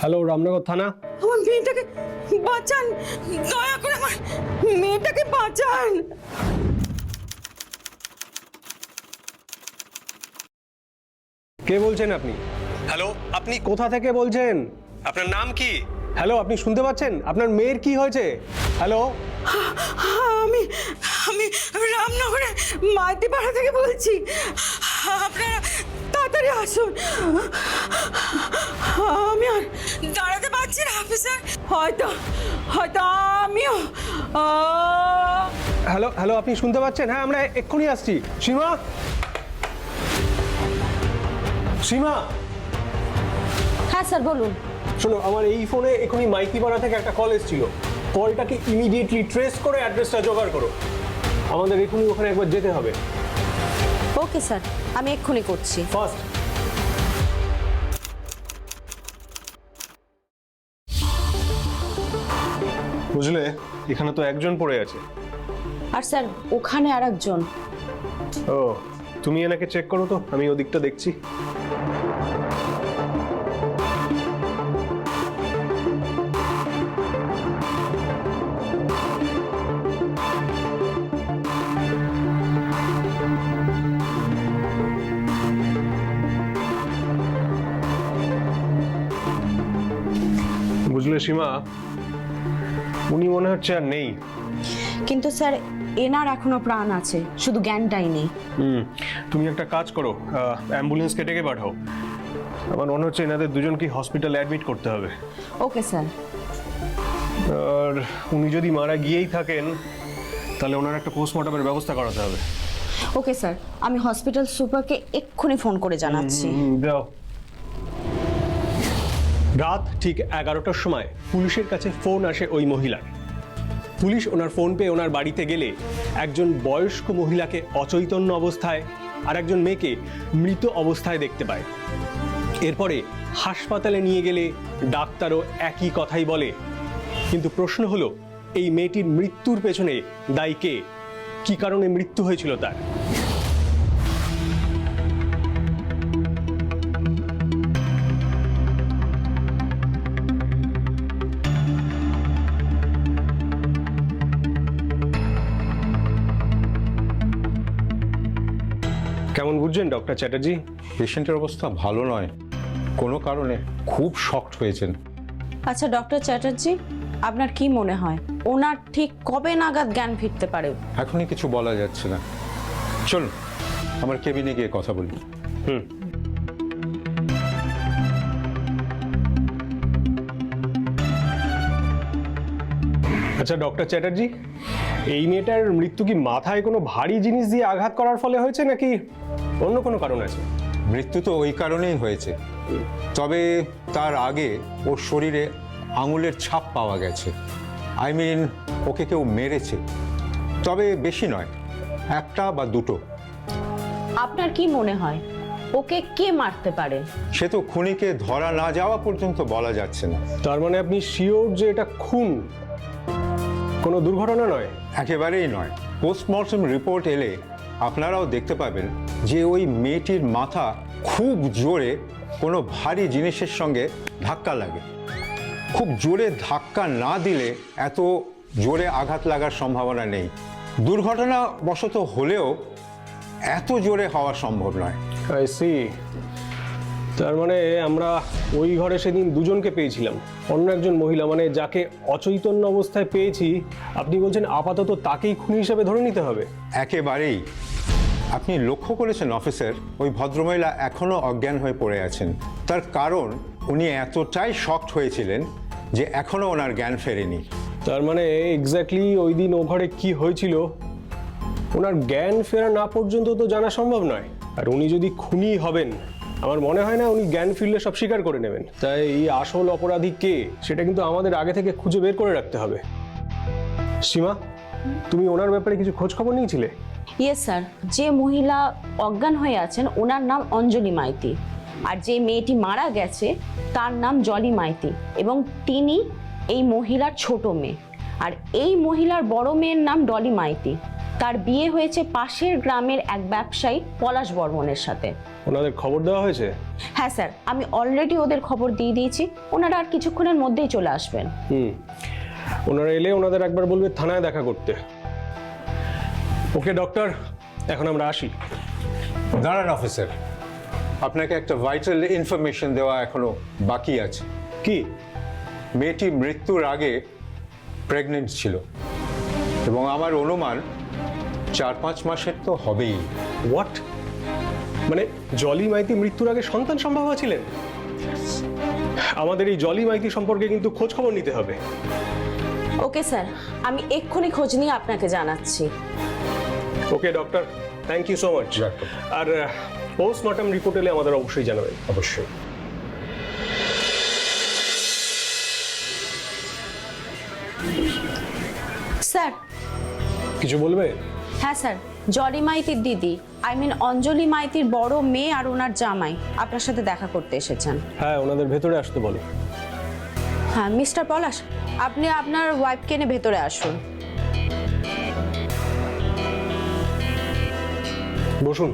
Hello, Ramnagar থানা। আমার মেয়েটাকে বাঁচান, দয়া করে আমার মেয়েটাকে বাঁচান। কে বলছেন আপনি? হ্যালো, আপনি কোথা থেকে বলছেন? আপনার নাম কি? হ্যালো, আপনি শুনতে পাচ্ছেন? আপনার মেয়ের কি হয়েছে? হ্যালো, আমি আমি রামনগরে মাইতিপাড়া থেকে বলছি। আপনারা তাড়াতাড়ি আসুন। আমি আর দাঁড়াতে পারছি না অফিসার। হয়তো হয়তো আমিও হ্যালো হ্যালো, আপনি শুনতে পাচ্ছেন? হ্যাঁ, আমরা এক্ষুনি আসছি। সীমা, সীমা, হ্যাঁ স্যার বলুন। শোনো, আমার এই ফোনে এখনই মাইতিপাড়া থেকে একটা কল এসেছিল। কলটাকে ইমিডিয়েটলি ট্রেস করে অ্যাড্রেসটা জোগাড় করো। আমাদের এখনই ওখানে একবার যেতে হবে। ওকে স্যার, আমি এক্ষুনি করছি। ফার্স্ট। বুঝলে, এখানে তো একজন পড়ে আছে। আর স্যার ওখানে আর একজন। ও, তুমি এনাকে চেক করো তো, আমি ওদিকটা দেখছি। বুঝলে সীমা, উনি মনে হচ্ছে আর নেই। কিন্তু স্যার এনার এখনো প্রাণ আছে, শুধু জ্ঞানটাই নেই। তুমি একটা কাজ করো, অ্যাম্বুলেন্সকে ডেকে পাঠাও। আমার মনে হচ্ছে এনাদের দুজনকে হসপিটালে অ্যাডমিট করতে হবে। Okay sir. আর উনি যদি মারা গিয়েই থাকেন, তাহলে ওনার একটা পোস্টমর্টমের ব্যবস্থা করাতে হবে। ওকে স্যার, আমি হসপিটাল সুপারকে এক্ষুনি ফোন করে জানাচ্ছি। যাও। রাত ঠিক 11টার সময় পুলিশের কাছে ফোন আসে ওই মহিলার। পুলিশ ওনার ফোন পেয়ে ওনার বাড়িতে গেলে একজন বয়স্ক মহিলাকে অচৈতন্য অবস্থায় আর একজন মেয়েকে মৃত অবস্থায় দেখতে পায়। এরপরে হাসপাতালে নিয়ে গেলে ডাক্তারও একই কথাই বলে। কিন্তু প্রশ্ন হলো, এই মেয়েটির মৃত্যুর পেছনে দায়ী কে? কি কারণে মৃত্যু হয়েছিল তার? কেমন বুঝছেন ডক্টর চ্যাটার্জি? পেশেন্টের অবস্থা ভালো নয়, কোনো কারণে খুব শকড হয়েছেন। আচ্ছা ডক্টর চ্যাটার্জি, আপনার কি মনে হয় ওনার ঠিক কবে নাগাদ জ্ঞান ফিরতে পারে? এখনই কিছু বলা যাচ্ছে না। চলুন আমার কেবিনে গিয়ে কথা বলি। আচ্ছা ডক্টর চ্যাটার্জি, এই মেয়েটার মৃত্যু কি মাথায় কোনো ভারী জিনিস দিয়ে আঘাত করার ফলে হয়েছে, নাকি অন্য কোনো কারণ আছে? মৃত্যু তো ওই কারণেই হয়েছে, তবে তার আগে ওর শরীরে আঙুলের ছাপ পাওয়া গেছে। আই মিন, ওকে কেউ মেরেছে, তবে বেশি নয়, একটা বা দুটো। আপনার কি মনে হয় ওকে কে মারতে পারে? সে তো খুনিকে ধরা না যাওয়া পর্যন্ত বলা যাচ্ছে না। তার মানে আপনি শিওর যে এটা খুন, কোনো দুর্ঘটনা নয়? একেবারেই নয়। পোস্টমর্টম রিপোর্ট এলে আপনারাও দেখতে পাবেন যে ওই মেয়েটির মাথা খুব জোরে কোনো ভারী জিনিসের সঙ্গে ধাক্কা লাগে। খুব জোরে ধাক্কা না দিলে এত জোরে আঘাত লাগার সম্ভাবনা নেই। দুর্ঘটনা বশত হলেও এত জোরে হওয়া সম্ভব নয়। I see. তার মানে আমরা ওই ঘরে সেদিন দুজনকে পেয়েছিলাম। অন্য একজন মহিলা, মানে যাকে অচৈতন্য অবস্থায় পেয়েছি, আপনি বলছেন আপাতত তাকেই খুনি হিসেবে ধরে নিতে হবে? একেবারেই। আপনি লক্ষ্য করেছেন অফিসার, ওই ভদ্রমহিলা এখনো অজ্ঞান হয়ে পড়ে আছেন। তার কারণ উনি এতটাই শকড হয়েছিলেন যে এখনো ওনার জ্ঞান ফেরেনি। তার মানে এক্স্যাক্টলি ওই দিন ও ঘরে কি হয়েছিল ওনার জ্ঞান ফেরা না পর্যন্ত তো জানা সম্ভব নয়। আর উনি যদি খুনি হবেন, আমার মনে হয় না উনি জ্ঞান ফিরলে সব স্বীকার করে নেবেন। তাই এই আসল অপরাধী কে সেটা কিন্তু আমাদের আগে থেকে খুঁজে বের করে রাখতে হবে। সীমা, তুমি ওনার ব্যাপারে কিছু খোঁজ খবর নিয়েছিলে? ইয়েস স্যার, যে মহিলা অজ্ঞান হয়ে আছেন ওনার নাম অঞ্জলি মাইতি, আর যে মেয়েটি মারা গেছে তার নাম জলি মাইতি, এবং তিনি এই মহিলার ছোট মেয়ে। আর এই মহিলার বড় মেয়ের নাম ডলি মাইতি। তার বিয়ে হয়েছে পাশের গ্রামের এক ব্যবসায়ী পলাশ বর্মনের সাথে। ওনাদের খবর দেওয়া হয়েছে? হ্যাঁ স্যার, আমি অলরেডি ওদের খবর দিয়ে দিয়েছি, ওনারা আর কিছুক্ষণের মধ্যেই চলে আসবেন। ওনারা এলে ওনাদের একবার বলবে থানায় দেখা করতে। ওকে ডক্টর, এখন আমরা আসি। দাঁড়ান অফিসার, আপনাকে একটা ভাইটাল ইনফরমেশন দেওয়া এখনো বাকি আছে। কি? মেয়েটি মৃত্যুর আগে প্রেগনেন্ট ছিল এবং আমার অনুমান 4-5 মাসের তো হবেই। হোয়াট? মানে জলি মাইতি মৃত্যুর আগে সন্তান সম্ভাবনা ছিলেন? আমাদের এই জলি মাইতি সম্পর্কে কিন্তু খোঁজ খবর নিতে হবে। ওকে স্যার, আমি এক্ষুনি খোঁজ নিয়ে আপনাকে জানাচ্ছি। Okay doctor, thank you so much. আর পোস্টমর্টম রিপোর্ট এলে আমাদের অবশ্যই জানাবেন। অবশ্যই। স্যার। কিছু বলবে? হ্যাঁ স্যার, জলি মাইতির দিদি, অঞ্জলি মাইতির বড় মেয়ে আর ওনার জামাই আপনার সাথে দেখা করতে এসেছেন। হ্যাঁ, ওনাদের ভেতরে আসতে বলো। হ্যাঁ মিস্টার পলাশ, আপনি আপনার ওয়াইফকে নিয়ে ভেতরে আসুন। বসুন।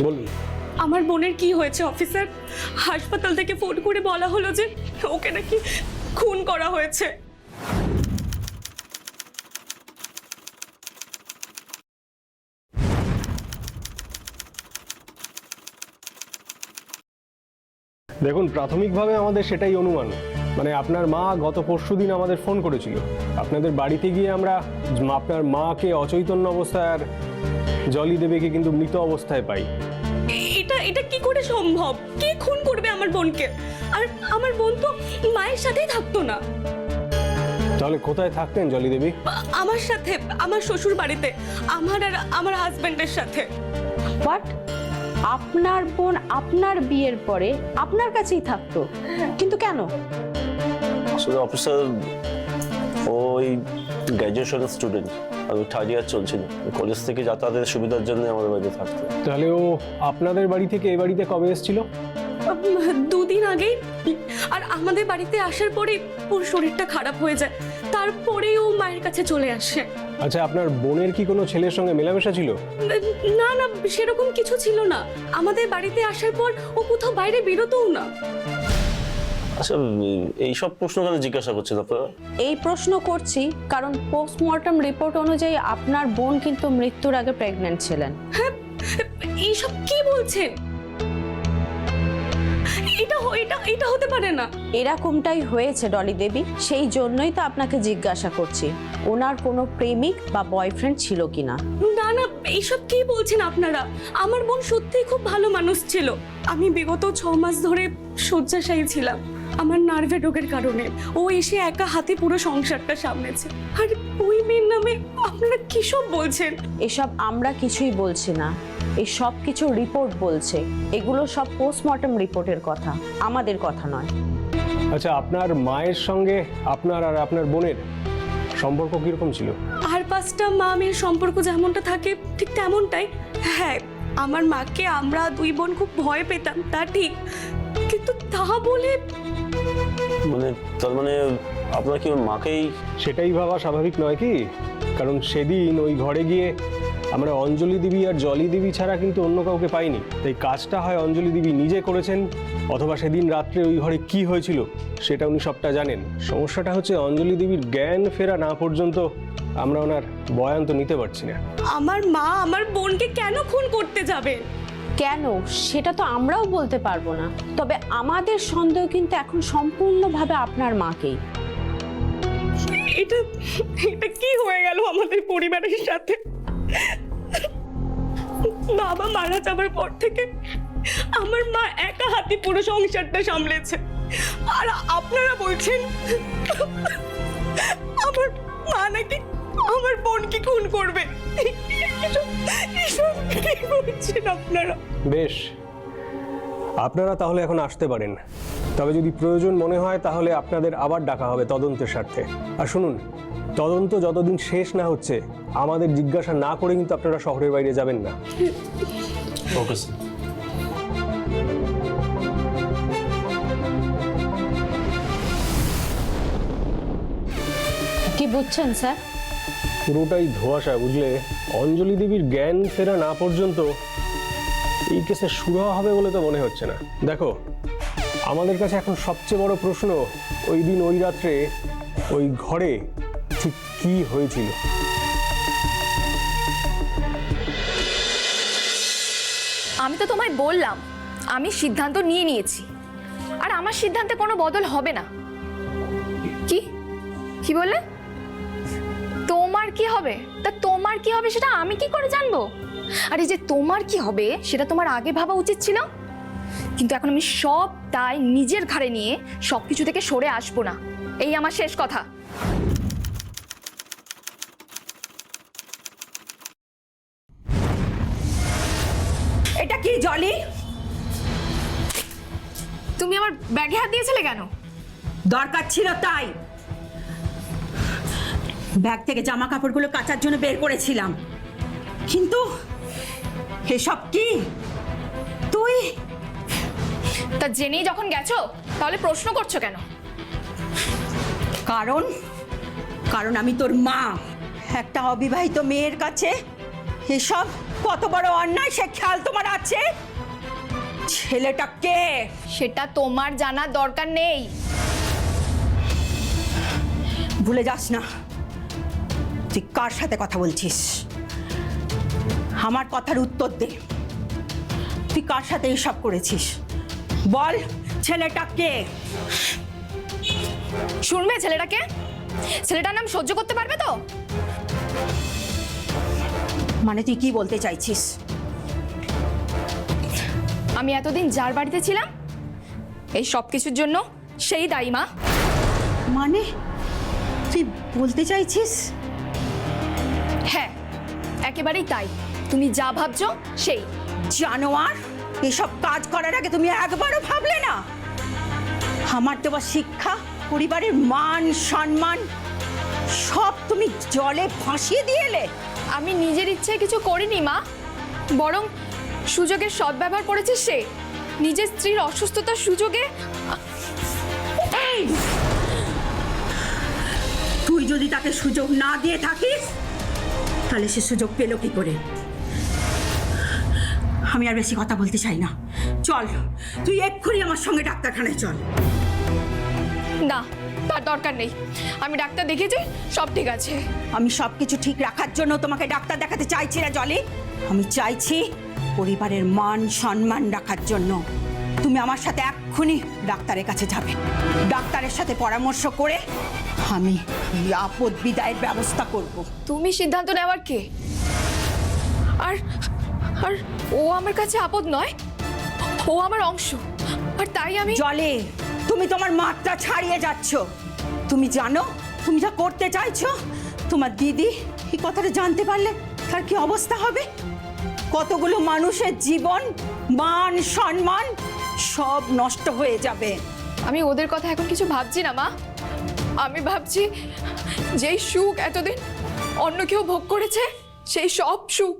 বলুন। আমার বোনের কি হয়েছে অফিসার? হাসপাতাল থেকে ফোন করে বলা হলো যে ওকে নাকি খুন করা হয়েছে। দেখুন, প্রাথমিকভাবে আমাদের সেটাই অনুমান। মানে আপনার মা গত পরশুদিন আমাদের ফোন করেছিল। আপনাদের বাড়িতে গিয়ে আমরা আপনার মাকে অচৈতন্য অবস্থায় আর জলি দেবীকে কিন্তু মৃত অবস্থায় পাই। এটা কি করে সম্ভব? কে খুন করবে আমার বোনকে? আর আমার বোন তো মায়ের সাথেই থাকতো না। তাহলে কোথায় থাকতেন জলি দেবী? আমার সাথে, আমার শ্বশুর বাড়িতে, আমার আর আমার হাজবেন্ডের সাথে। বাট আপনার বোন আপনার বিয়ের পরে আপনার কাছেই থাকতো, কিন্তু কেন? আসলে অফিসার ওই গ্র্যাজুয়েশন স্টুডেন্ট, আমি থার্ড ইয়ার চলছিল, কলেজ থেকে যাতায়াতের সুবিধার জন্য আমাদের বাড়িতে থাকতো। তাহলে ও আপনাদের বাড়ি থেকে এই বাড়িতে কবে এসেছিল? 2 দিন আগেই। আর আমাদের বাড়িতে আসার পরে ওর শরীরটা খারাপ হয়ে যায়, তারপরেই ও মায়ের কাছে চলে আসে। আচ্ছা, আপনার বোনের কি কোনো ছেলের সঙ্গে মেলামেশা ছিল? না না, সেরকম কিছু ছিল না। আমাদের বাড়িতে আসার পর ও কোথাও বাইরে বেরোতও না। আচ্ছা, এইসব প্রশ্ন কেন জিজ্ঞাসা করছেন আপনারা? এই প্রশ্ন করছি কারণ পোস্টমর্টম রিপোর্ট অনুযায়ী আপনার বোন কিন্তু মৃত্যুর আগে প্রেগন্যান্ট ছিলেন। হ্যাঁ, এইসব কি বলছেন? এটা হতে পারে না। এরকমটাই হয়েছে ডলি দেবী, সেই জন্যই তো আপনাকে জিজ্ঞাসা করছি ওনার কোনো প্রেমিক বা বয়ফ্রেন্ড ছিল কিনা। না না, এইসব কি বলছেন আপনারা? আমার বোন সত্যিই খুব ভালো মানুষ ছিল। আমি বিগত 6 মাস ধরে শয্যাশায়ী ছিলাম আমার নার্ভে রোগের কারণে। ও এসে একা হাতে পুরো সংসারটা সামলেছে। আর ওই মেয়ের নামে আপনারা কি সব বলছেন? এসব আমরা কিছুই বলছি না, এই সব কিছু রিপোর্ট বলছে। এগুলো সব পোস্টমর্টম রিপোর্টের কথা, আমাদের কথা নয়। আচ্ছা, আপনার মায়ের সঙ্গে আপনার আর আপনার বোনের সম্পর্ক কিরকম ছিল? আর 5টা মা মেয়ের সম্পর্ক যেমনটা থাকে ঠিক তেমনটাই। হ্যাঁ, আমার মাকে আমরা 2 বোন খুব ভয় পেতাম, তা ঠিক, কিন্তু তা বলে মানে তার মানে আপনারা কি ওর মাকেই? সেটাই ভাবা স্বাভাবিক নয় কি? কারণ সেদিন ওই ঘরে গিয়ে আমরা অঞ্জলি দেবী আর জলি দেবী ছাড়া কিন্তু অন্য কাউকে পাইনি। তাই কাজটা হয় অঞ্জলি দেবী নিজে করেছেন, অথবা সেদিন রাত্রে ওই ঘরে কি হয়েছিল সেটা উনি সবটা জানেন। সমস্যাটা হচ্ছে অঞ্জলি দেবীর জ্ঞান ফেরা না পর্যন্ত আমরা ওনার বয়ান তো নিতে পারছি না। আমার মা আমার বোনকে কেন খুন করতে যাবে? কেন সেটা তো আমরাও বলতে পারবো না, তবে আমাদের সন্দেহ কিন্তু এখন সম্পূর্ণভাবে আপনার মাকেই। এটা কি হয়ে গেল আমাদের পরিবারের সাথে? বাবা মারা যাবার পর থেকে আমার মা একা হাতে পুরো সংসারটা সামলেছে, আর আপনারা বলছেন আমার মা নাকি আমার বোনকে খুন করবে। এসব কি বলছেন আপনারা? বেশ, আপনারা তাহলে এখন আসতে পারেন। তবে যদি প্রয়োজন মনে হয় তাহলে আপনাদের আবার ডাকা হবে তদন্তের স্বার্থে। আর শুনুন, তদন্ত যতদিন শেষ না হচ্ছে আমাদের জিজ্ঞাসা না করে কিন্তু আপনারা শহরের বাইরে যাবেন না। Okay sir. কি বুঝছেন স্যার? পুরোটাই ধোঁয়াশা, বুঝলে। অঞ্জলি দেবীর জ্ঞান ফেরা না পর্যন্ত এই কেসে সুরাহা হবে বলে তো মনে হচ্ছে না। দেখো, আমাদের কাছে এখন সবচেয়ে বড় প্রশ্ন, ওই দিন ওই রাত্রে ওই ঘরে ঠিক কি হয়েছিল। আমি তো তোমায় বললাম আমি সিদ্ধান্ত নিয়ে নিয়েছি, আর আমার সিদ্ধান্তে কোনো বদল হবে না। কি কি বললে? তোমার কি হবে? তা তোমার কি হবে সেটা আমি কি করে জানবো? আর এই যে তোমার কি হবে সেটা তোমার আগে ভাবা উচিত ছিল। কিন্তু এখন আমি সব দায় নিজের ঘাড়ে নিয়ে সবকিছু থেকে সরে আসবো না, এই আমার শেষ কথা। এটা কি জলি? তুমি আমার ব্যাগে হাত দিয়েছিলে কেন? দরকার ছিল তাই। ব্যাগ থেকে জামা কাপড়গুলো কাচার জন্য বের করেছিলাম, কিন্তু এসব কি? তুই তা জেনেই যখন গেছো তাহলে প্রশ্ন করছো কেন? কারণ আমি তোর মা। একটা অবিবাহিত মেয়ের কাছে এসব কত বড় অন্যায় সে খেয়াল তোমার আছে? ছেলেটা কে সেটা তোমার জানার দরকার নেই। ভুলে যাস না তুই কার সাথে কথা বলছিস। আমার কথার উত্তর দে, তুই কার সাথে এসব করেছিস? বল, ছেলেটা কে? শুনবে ছেলেটাকে? ছেলেটার নাম সহ্য করতে পারবে তো? মানে তুই কি বলতে চাইছিস? আমি এতদিন যার বাড়িতে ছিলাম এই সব কিছুর জন্য সেই দায়ী মা। মানে তুই বলতে চাইছিস? হ্যাঁ, একেবারেই তাই। তুমি যা ভাবছো সেই। জানোয়ার, এসব কাজ করার আগে তুমি একবারও ভাবলে না? আমার দেওয়া শিক্ষা, পরিবারের মান সম্মান সব তুমি জলে ভাসিয়ে দিয়ে এলে। আমি নিজের ইচ্ছায় কিছু করিনি মা, বরং সুযোগের সদ্ব্যবহার করেছে সে। নিজের স্ত্রীর অসুস্থতার সুযোগে এই, তুই যদি তাকে সুযোগ না দিয়ে থাকিস তাহলে সে সুযোগ পেল কি করে? আমি আর বেশি কথা বলতে চাই না। চল, তুই এক্ষুনি আমার সঙ্গে ডাক্তারখানায় চল। না, তার দরকার নেই। আমি ডাক্তার দেখিয়েছি, সব ঠিক আছে। আমি সবকিছু ঠিক রাখার জন্য তোমাকে ডাক্তার দেখাতে চাইছি না জলি। আমি চাইছি পরিবারের মান সম্মান রাখার জন্য। তুমি আমার সাথে এক্ষুনি ডাক্তারের কাছে যাবে। ডাক্তারের সাথে পরামর্শ করে আমি এই আপদ বিদায়ের ব্যবস্থা করব। তুমি সিদ্ধান্ত নেওয়ার কে? আর আর ও আমার কাছে আপদ নয়, ও আমার অংশ। আর তাই আমি জলে, তুমি তোমার মাত্রা ছাড়িয়ে যাচ্ছ। তুমি জানো তুমি যা করতে চাইছো? তোমার দিদি এই কথাটা জানতে পারলে তার কি অবস্থা হবে? কতগুলো মানুষের জীবন, মান সম্মান সব নষ্ট হয়ে যাবে। আমি ওদের কথা এখন কিছু ভাবছি না মা। আমি ভাবছি যেই সুখ এতদিন অন্য কেউ ভোগ করেছে, সেই সব সুখ,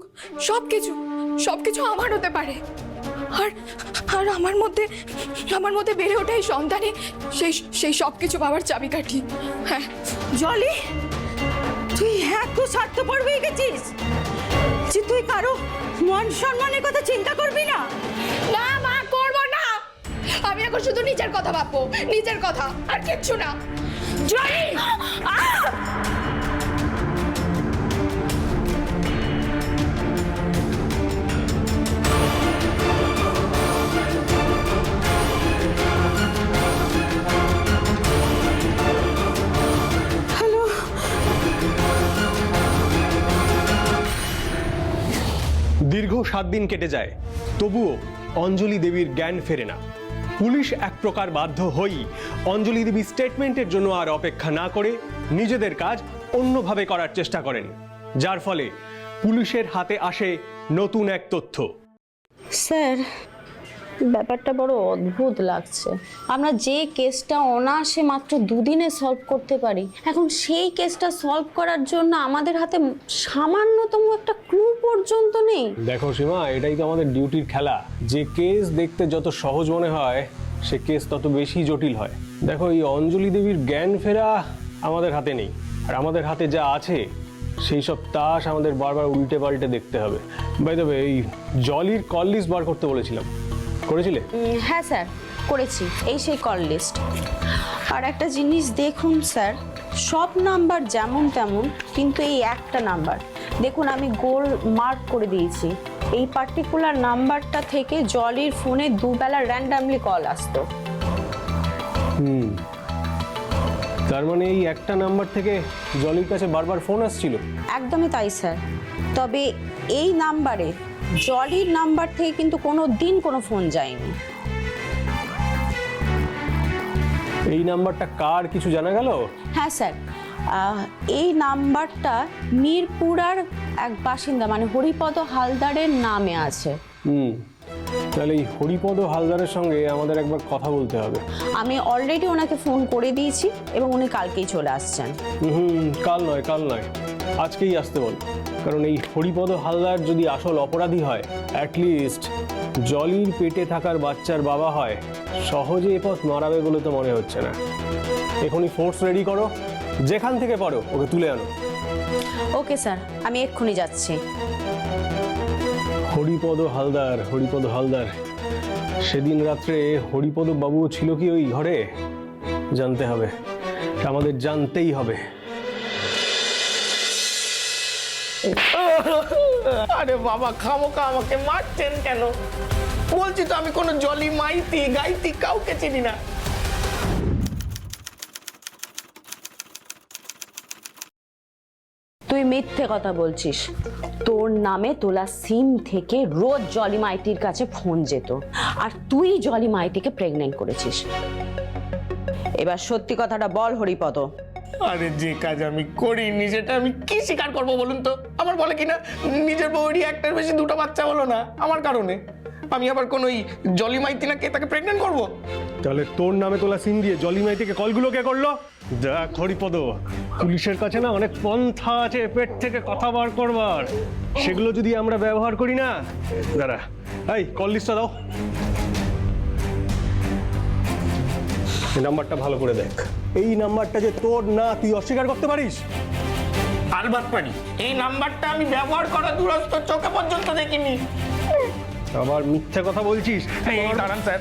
সবকিছু আমার হতে পারে। আর আর আমার মধ্যে বেড়ে ওঠা এই সন্তানই সেই সব কিছু পাওয়ার চাবিকাঠি। হ্যাঁ জলি, তুই এত স্বার্থপর হয়ে গেছিস যে তুই কারো মান সম্মানের কথা চিন্তা করবি না? না মা, করবো না। আমি এখন শুধু নিজের কথা ভাববো, নিজের কথা, আর কিচ্ছু না। জলি, দীর্ঘ 7 দিন কেটে যায়, তবুও অঞ্জলি দেবীর জ্ঞান ফেরে না। পুলিশ এক প্রকার বাধ্য হয়েই অঞ্জলি দেবী স্টেটমেন্টের জন্য আর অপেক্ষা না করে নিজেদের কাজ অন্যভাবে করার চেষ্টা করেন, যার ফলে পুলিশের হাতে আসে নতুন এক তথ্য। স্যার, ব্যাপারটা বড় অদ্ভুত লাগছে। আমরা যে কেসটা অনায়াসে মাত্র 2 দিনে সলভ করতে পারি, এখন সেই কেসটা সলভ করার জন্য আমাদের হাতে সামান্যতম একটা ক্লু পর্যন্ত নেই। দেখো সীমা, এটাই তো আমাদের ডিউটির খেলা। যে কেস দেখতে যত সহজ মনে হয়, সে কেস তত বেশি জটিল হয়। দেখো, এই অঞ্জলি দেবীর জ্ঞান ফেরা আমাদের হাতে নেই, আর আমাদের হাতে যা আছে সেই সব তাস আমাদের বারবার উল্টে পাল্টে দেখতে হবে। বাই দ্য ওয়ে, এই জলির কল লিস্ট বার করতে বলেছিলাম, করেছিলে? হ্যাঁ স্যার, করেছি। এই সেই কল লিস্ট। আর একটা জিনিস দেখুন স্যার, সব নাম্বার যেমন তেমন, কিন্তু এই একটা নাম্বার দেখুন আমি গোল মার্ক করে দিয়েছি। এই পার্টিকুলার নাম্বারটা থেকে জলির ফোনে দুবেলা র্যান্ডামলি কল আসতো। তার মানে এই একটা নাম্বার থেকে জলির কাছে বারবার ফোন আসছিল? একদমই তাই স্যার। তবে এই নাম্বারে জলির নাম্বার থেকে কিন্তু কোনো দিন কোনো ফোন যায়নি। এই নাম্বারটা কার কিছু জানা গেল? হ্যাঁ স্যার, এই নাম্বারটা মিরপুরার এক বাসিন্দা মানে হরিপদ হালদারের নামে আছে। তাহলে এই হরিপদ হালদারের সঙ্গে আমাদের একবার কথা বলতে হবে। আমি অলরেডি ওনাকে ফোন করে দিয়েছি এবং উনি কালকেই চলে আসছেন। কাল নয়, আজকেই আসতে বল। কারণ এই হরিপদ হালদার যদি আসল অপরাধী হয়, অ্যাটলিস্ট জলির পেটে থাকার বাচ্চার বাবা হয়, সহজে এ পথ মারাবে বলে তো মনে হচ্ছে না। এখনই ফোর্স রেডি করো, যেখান থেকে পারো ওকে তুলে আনো। ওকে স্যার, আমি এক্ষুনি যাচ্ছি। হরিপদ হালদার, সেদিন রাত্রে হরিপদ বাবুও ছিল কি ওই ঘরে? জানতে হবে, আমাদের জানতেই হবে। আরে বাবা, খামোকা আমাকে মারছেন কেন? বলছি তো আমি কোনো জলি মাইতি গাইতি কাউকে চিনি না। তুই মিথ্যে কথা বলছিস। তোর নামে তোলা সিম থেকে রোজ জলি মাইতির কাছে ফোন যেত, আর তুই জলি মাইতিকে প্রেগনেন্ট করেছিস। এবার সত্যি কথাটা বল হরিপদ। আরে যে কাজ আমি করিনি সেটা আমি কি স্বীকার করবো বলুন তো? আমার বলে কিনা নিজের বউরই একটার বেশি দুটো বাচ্চা হলো না আমার কারণে। আমি আবার কোন ওই জলি মাইতি না কে তাকে প্রেগনেন্ট করবো? তাহলে তোর নামে তোলা সিম দিয়ে জলি মাইতিকে কলগুলো কে করলো? দেখ হরিপদ, পুলিশের কাছে না অনেক পন্থা আছে পেট থেকে কথা বার করবার, সেগুলো যদি আমরা ব্যবহার করি না। দাঁড়া, এই কল লিস্টটা দাও। এই নাম্বারটা ভালো করে দেখ। এই নাম্বারটা যে তোর না, তুই অস্বীকার করতে পারিস? আলবাত পারি। এই নাম্বারটা আমি ব্যবহার করা দূরস্থ চোখে পর্যন্ত দেখিনি। আবার মিথ্যা কথা বলছিস? এই দাঁড়ান স্যার,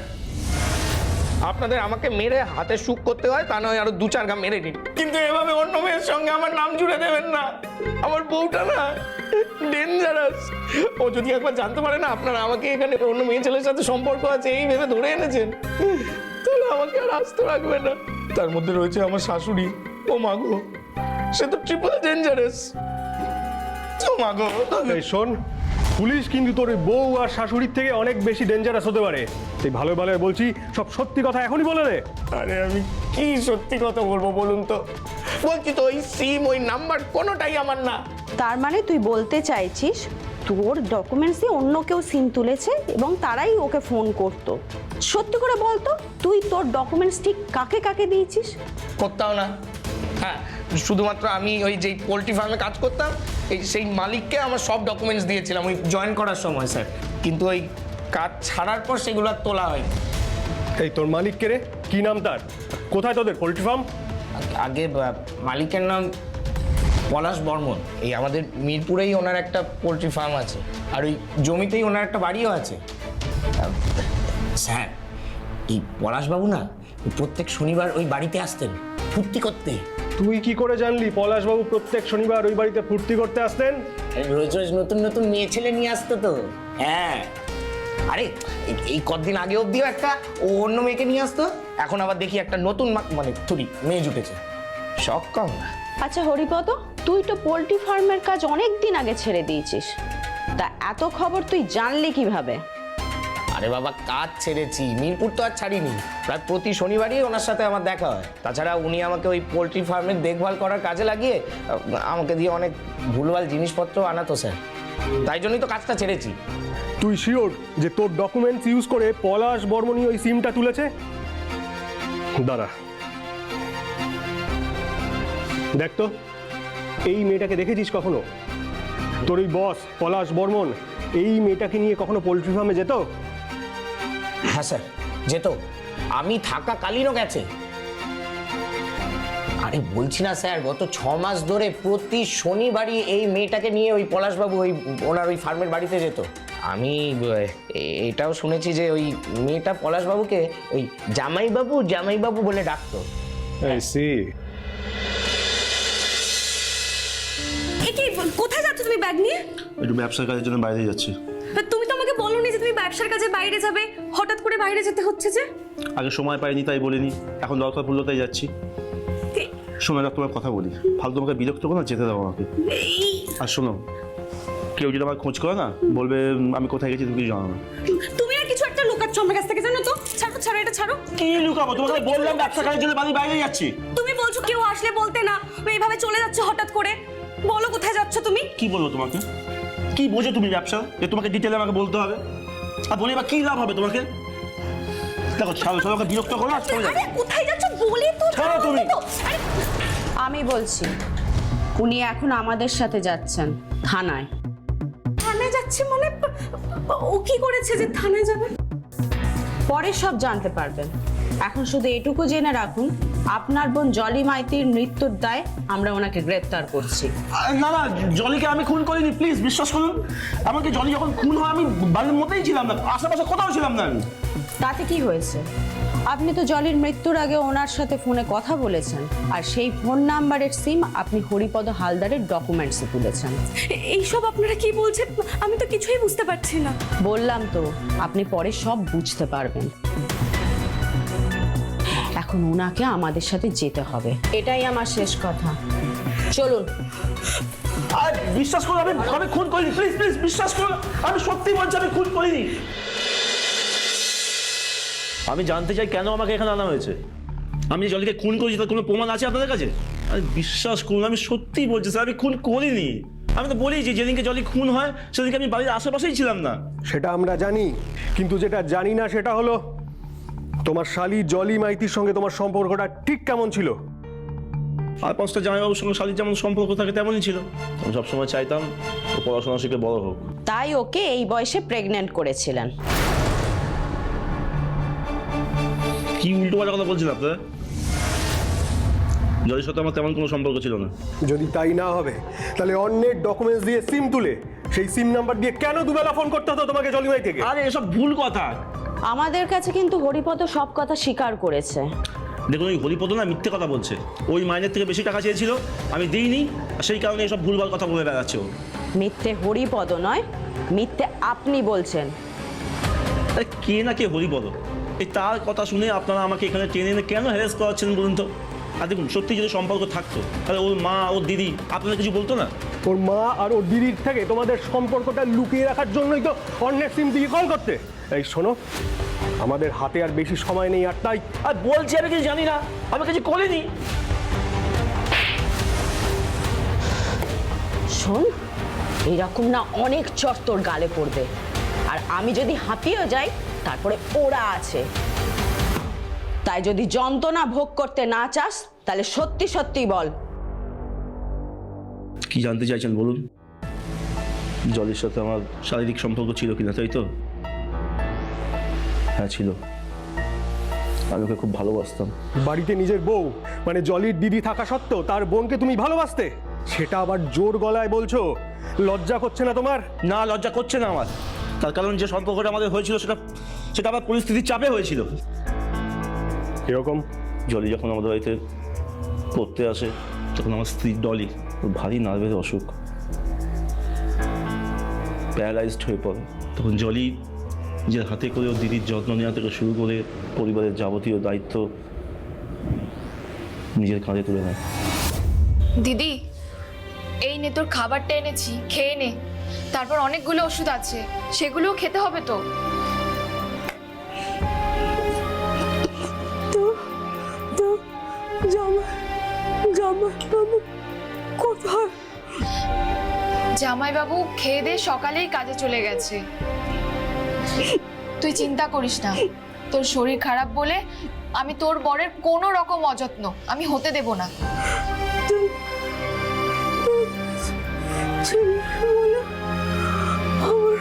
আপনাদের আমাকে মেরে হাতে সুখ করতে হয়, তা নয় আরো দু চার ঘা মেরে নিন, কিন্তু এভাবে অন্য মেয়ের সঙ্গে আমার নাম জুড়ে দেবেন না। আমার বউটা না ডেঞ্জারাস। ও যদি একবার জানতে পারে না আপনারা আমাকে এখানে অন্য মেয়ে ছেলের সাথে সম্পর্ক আছে এই ভেবে ধরে এনেছেন, তাহলে আমাকে আর আস্ত রাখবে না। তার মধ্যে রয়েছে আমার শাশুড়ি। ও মাগো, সে তো ট্রিপল ডেঞ্জারাস। ও মাগো। এই শোন, পুলিশ কিন্তু তোর ওই বউ আর শাশুড়ির থেকে অনেক বেশি ডেঞ্জারাস হতে পারে। তুই ভালো ভালো বলছি, সব সত্যি কথা এখনই বলে দে। আরে আমি কি সত্যি কথা বলবো বলুন তো? বলছি তো ওই সিম ওই নাম্বার কোনোটাই আমার না। তার মানে তুই বলতে চাইছিস তোর ডকুমেন্টস দিয়ে অন্য কেউ সিম তুলেছে এবং তারাই ওকে ফোন করতো? সত্যি করে বলতো, তুই তোর ডকুমেন্টস ঠিক কাকে কাকে দিয়েছিস? করতাম না। হ্যাঁ, শুধুমাত্র আমি ওই যেই পোলট্রি ফার্মে কাজ করতাম সেই মালিককে আমার সব ডকুমেন্টস দিয়েছিলাম ওই জয়েন করার সময় স্যার, কিন্তু ওই কাজ ছাড়ার পর সেগুলো আর তোলা হয়। এই তোর মালিক কে রে? কি নাম তার? কোথায় তোদের পোল্ট্রি ফার্ম? আগে মালিকের নাম পলাশ বর্মন। এই আমাদের মিরপুরেই ওনার একটা পোলট্রি ফার্ম আছে, আর ওই জমিতেই ওনার একটা বাড়িও আছে। স্যার, এই পলাশবাবু না প্রত্যেক শনিবার ওই বাড়িতে আসতেন ফুর্তি করতে। তুই কি করে জানলি পলাশবাবু প্রত্যেক শনিবার ওই বাড়িতে ফুর্তি করতে আসতেন? রোজ রোজ নতুন নতুন মেয়ে ছেলে নিয়ে আসতো তো। হ্যাঁ, আরে এই কদিন আগে অবধিও একটা ও অন্য মেয়েকে নিয়ে আসতো, এখন আবার দেখি একটা নতুন মানে মেয়ে জুটেছে। শখ কম না। আচ্ছা হরিপদ, তুই তো পোল্ট্রি ফার্মের কাজ অনেক দিন আগে ছেড়ে দিয়েছিস, তা এত খবর তুই জানলি কিভাবে? আরে বাবা, কাজ ছেড়েছি, মিরপুর তো আর ছাড়িনি। প্রায় প্রতি শনিবারই ওনার সাথে আমার দেখা হয়। তাছাড়া উনি আমাকে ওই পোলট্রি ফার্মের দেখভাল করার কাজে লাগিয়ে আমাকে দিয়ে অনেক ভুলভাল জিনিসপত্র আনাতো স্যার, তাই জন্যই তো কাজটা ছেড়েছি। তুই শিওর যে তোর ডকুমেন্টস ইউজ করে পলাশ বর্মণই ওই সিমটা তুলেছে? দাঁড়া, দেখ তো এই মেয়েটাকে দেখেছিস কখনো? তোর এই বস পলাশ বর্মন এই মেয়েটাকে নিয়ে কখনো পোল্ট্রি ফার্মে যেত? হ্যাঁ স্যার, যেত। আমি থাকাকালীনও গেছে। আরে বলছি না স্যার, গত 6 মাস ধরে প্রতি শনিবারই এই মেয়েটাকে নিয়ে ওই পলাশবাবু ওনার ওই ফার্মের বাড়িতে যেত। আমি এটাও শুনেছি যে ওই মেয়েটা পলাশবাবুকে ওই জামাইবাবু বলে ডাকতো। এই সি এ কি কোথায় যাচ্ছ তুমি ব্যাগ নিয়ে? একটু ব্যবসার কাজের জন্য বাইরে যাচ্ছি। তুমি তো আমাকে বলোনি যে তুমি ব্যবসার কাজে বাইরে যাবে, হঠাৎ করে বাইরে যেতে হচ্ছে যে? আগে সময় পাইনি তাই বলিনি, এখন দরকার পড়লো তাই যাচ্ছি। শোনো না, তোমার কথা বলি, ফালতু তোমাকে বিরক্ত করো না, যেতে দাও আমাকে। আর শোনো, কেউ যদি আমার খোঁজ করে না, বলবে আমি কোথায় গেছি তুমি কিছু জানো না। তুমি আর কিছু একটা লুকাচ্ছ আমার কাছ থেকে, জানো তো? ছাড়ো এটা ছাড়ো। কি লুকাবো? তোমাকে বললাম ব্যবসা কাজের জন্য আমি বাইরে যাচ্ছি। তুমি বলছো কেউ আসলে বলতে না, এইভাবে চলে যাচ্ছ হঠাৎ করে। বলো কোথায় যাচ্ছ তুমি? কি বলবো তোমাকে? কি বোঝো তুমি ব্যবসা যে তোমাকে ডিটেলে আমাকে বলতে হবে? আর বলে বা কি লাভ হবে তোমাকে? দেখো ছাড়ো, আমাকে বিরক্ত করো না। আরে কোথায় যাচ্ছ বলে তো ছাড়ো তুমি। আমি বলছি, উনি এখন আমাদের সাথে যাচ্ছেন থানায়। থানায় যাচ্ছে মানে? ও কি করেছে যে থানায় যাবে? পরে সব জানতে পারবেন। এখন শুধু এটুকু জেনে রাখুন, আপনার বোন জলি মাইতির মৃত্যুর দায় আমরা ওনাকে গ্রেফতার করছি। না না, জলিকে আমি খুন করিনি, প্লিজ বিশ্বাস করুন আমাকে। জলি যখন খুন হয় আমি বাড়ির মধ্যেই ছিলাম না, আশেপাশে কোথাও ছিলাম না আমি। তাতে কি হয়েছে? আপনি তো জলির মৃত্যুর আগে ওনার সাথে ফোনে কথা বলেছেন, আর সেই ফোন নাম্বারের সিম আপনি হরিপদ হালদারের ডকুমেন্টসে তুলেছেন। এইসব আপনারা কি বলছেন? আমি তো কিছুই বুঝতে পারছি না। বললাম তো, আপনি পরে সব বুঝতে পারবেন। এখন ওনাকে আমাদের সাথে যেতে হবে, এটাই আমার শেষ কথা। চলুন। আর বিশ্বাস করুন আমি খুন করিনি, প্লিজ প্লিজ বিশ্বাস করুন, আমি সত্যি বলছি আমি খুন করিনি। আমি জানতে চাই কেন আমাকে এখানে আনা হয়েছে। আমি যে জলিকে খুন করেছি তার কোনো প্রমাণ আছে আপনাদের কাছে? আরে বিশ্বাস করুন, আমি সত্যি বলছি স্যার, আমি খুন করিনি। আমি তো বলি যে যেদিনকে জলি খুন হয় সেদিনকে আমি বাড়ির আশেপাশেই ছিলাম না। সেটা আমরা জানি, কিন্তু যেটা জানি না সেটা হলো তোমার শালি জলি মাইতির সঙ্গে তোমার সম্পর্কটা ঠিক কেমন ছিল। আর 5টা জামাইবাবুর সঙ্গে শালির যেমন সম্পর্ক থাকে তেমনই ছিল। আমি সবসময় চাইতাম ও পড়াশোনা শিখে বড় হোক। তাই ওকে এই বয়সে প্রেগন্যান্ট করেছিলেন। কি উল্টো পাল্টা কথা বলছেন আপনারা? জলির সাথে আমার তেমন কোনো সম্পর্ক ছিল না। যদি তাই না হবে তাহলে অন্যের ডকুমেন্টস দিয়ে সিম তুলে সেই সিম নাম্বার দিয়ে কেন দুবেলা ফোন করতে হতো তোমাকে জলি মাই থেকে? আরে এসব ভুল কথা। আমাদের কাছে কিন্তু হরিপদ সব কথা স্বীকার করেছে। দেখুন, ওই হরিপদ না মিথ্যে কথা বলছে। ওই মাইনের থেকে বেশি টাকা চেয়েছিল, আমি দিইনি, আর সেই কারণে এসব ভুলভাল কথা বলে বেড়াচ্ছে ও। মিথ্যে হরিপদ নয়, মিথ্যে আপনি বলছেন। আরে কে না কে হরিপদ? এই তার কথা শুনে আপনারা আমাকে এখানে টেনে এনে কেন হ্যারাস করাচ্ছেন বলুন তো? আর দেখুন, সত্যি যদি সম্পর্ক থাকতো তাহলে ওর মা ওর দিদি আপনাদের কিছু বলতো না? ওর মা আর ওর দিদির থেকে তোমাদের সম্পর্কটা লুকিয়ে রাখার জন্যই তো অন্যের সিম দিয়ে কল করতে। এই শোনো, আমাদের হাতে আর বেশি সময় নেই, আর তাই আর বলছি আমি কিছু জানি না, আমি কিছু করিনি। শোন, এইরকম না অনেক চট তোর গালে পড়বে, আর আমি যদি হাঁপিয়ে যাই তারপরে ওরা আছে। তাই যদি যন্ত্রণা ভোগ করতে না চাস তাহলে সত্যি সত্যি বল। কি জানতে চাইছেন বলুন? জলির সাথে আমার শারীরিক সম্পর্ক ছিল কিনা, তাই তো? হ্যাঁ ছিল। আমি ওকে খুব ভালোবাসতাম। বাড়িতে নিজের বউ মানে জলির দিদি থাকা সত্ত্বেও তার বোনকে তুমি ভালোবাসতে, সেটা আবার জোর গলায় বলছো? লজ্জা করছে না তোমার? না, লজ্জা করছে না আমার। তার কারণ যে সম্পর্কটা আমাদের হয়েছিল সেটা আবার পরিস্থিতির চাপে হয়েছিল। এরকম জলি যখন আমাদের বাড়িতে পড়তে আসে তখন আমার স্ত্রী ডলি ওর ভারী নার্ভের অসুখ, প্যারালাইজড হয়ে পড়ে। তখন জলি নিজের হাতে করে ওর দিদির যত্ন নেওয়া থেকে শুরু করে পরিবারের যাবতীয় দায়িত্ব নিজের কাঁধে তুলে নেয়। দিদি, এই নে তোর খাবারটা এনেছি, খেয়ে নে। তারপর অনেকগুলো ওষুধ আছে, সেগুলোও খেতে হবে তো। জামাইবাবু কোথায়? জামাইবাবু খেয়ে দিয়ে সকালেই কাজে চলে গেছে। তুই চিন্তা করিস না, তোর শরীর খারাপ বলে আমি তোর বরের কোনো রকম অযত্ন আমি হতে দেব না। আমার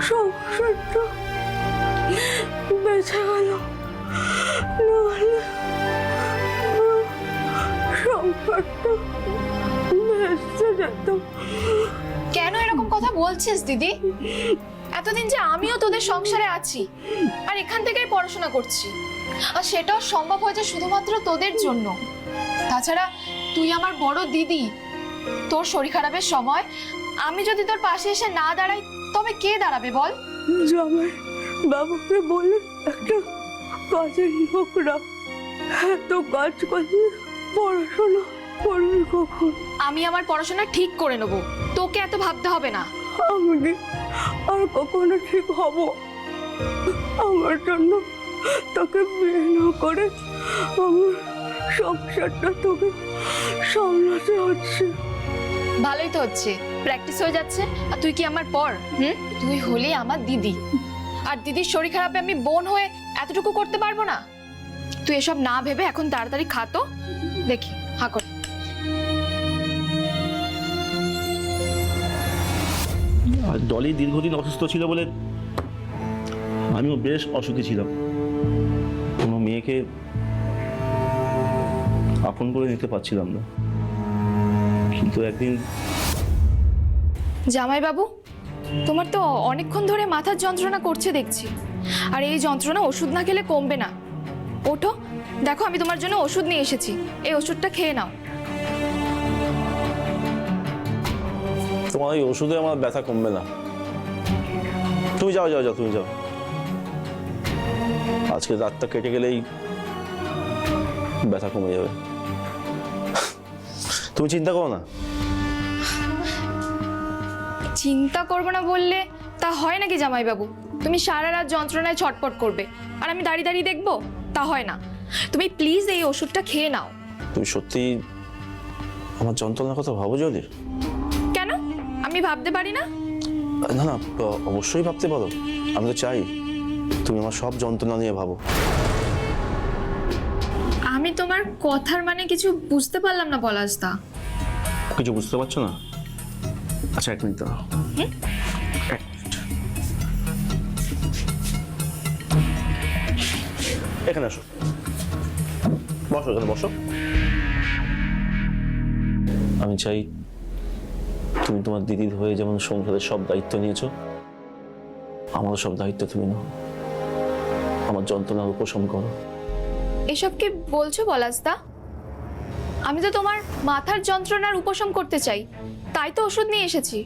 সংসারটা বেঁচে গেল, ব্যাপারটা ভেসে যেত। কেন এরকম কথা বলছিস দিদি? এতদিন যে আমিও তোদের সংসারে আছি আর এখান থেকেই পড়াশোনা করছি, আর সেটাও সম্ভব হয়েছে শুধুমাত্র তোদের জন্য। তাছাড়া তুই আমার বড় দিদি, তোর শরীর খারাপের সময় আমি যদি তোর পাশে এসে না দাঁড়াই তবে কে দাঁড়াবে বল? জামাই বাবুকে বলে একটা কাজের লোক রাখ, এত কাজ করলে পড়াশোনা করবি কখন? আমি আমার পড়াশোনা ঠিক করে নেব, তোকে এত ভাবতে হবে না। আমি কি আর কখনো ঠিক হব? আমার জন্য তোকে বিয়ে না করে আমার সংসারটা তোকে সামলাতে হচ্ছে। ভালোই তো হচ্ছে, প্র্যাকটিস হয়ে যাচ্ছে। আর তুই কি আমার পর? তুই হলে আমার দিদি, আর দিদির শরীর খারাপে আমি বোন হয়ে এতটুকু করতে পারবো না? তুই এসব না ভেবে এখন তাড়াতাড়ি খা তো, দেখি হা কর। আর ডলি দীর্ঘদিন অসুস্থ ছিল বলে আমিও বেশ অসুখী ছিলাম। কোনো মেয়েকে আপন করে নিতে পারছিলাম না, কিন্তু একদিন জামাইবাবু, তোমার তো অনেকক্ষণ ধরে মাথার যন্ত্রণা করছে দেখছি, আর এই যন্ত্রণা ওষুধ না খেলে কমবে না। ওঠো, দেখো আমি তোমার জন্য ওষুধ নিয়ে এসেছি, এই ওষুধটা খেয়ে নাও। তোমার এই ওষুধে আমার ব্যথা কমবে না। তুমি যাও যাও যাও, তুমি যাও। আজকে রাতটা কেটে গেলেই ব্যথা কমে যাবে, তুমি চিন্তা করো না। চিন্তা করবো না বললে তা হয় নাকি জামাইবাবু? তুমি সারা রাত যন্ত্রণায় ছটপট করবে আর আমি দাঁড়িয়ে দাঁড়িয়ে দেখবো? তা হয় না। তুমি প্লিজ এই ওষুধটা খেয়ে নাও। তুমি সত্যি আমার যন্ত্রণার কথা ভাবো যদি? কেন, আমি ভাবতে পারি না? না না, অবশ্যই ভাবতে পারো। আমি তো চাই তুমি আমার সব যন্ত্রণা নিয়ে ভাবো। আমি তোমার কথার মানে কিছু বুঝতে পারলাম না পলাশদা। কিছু বুঝতে পারছো না? আচ্ছা, এক মিনিট দাঁড়াও। এক মিনিট, এখানে আসো, বসো, এখানে বসো। আমি চাই তুমি তোমার দিদির হয়ে যেমন সংসারের সব দায়িত্ব নিয়েছো, আমারও সব দায়িত্ব তুমি নাও। আমার যন্ত্রণার উপশম করো। এসব কি বলছো পলাশদা? আমি তো তোমার মাথার যন্ত্রণার উপশম করতে চাই, তাই তো ওষুধ নিয়ে এসেছি।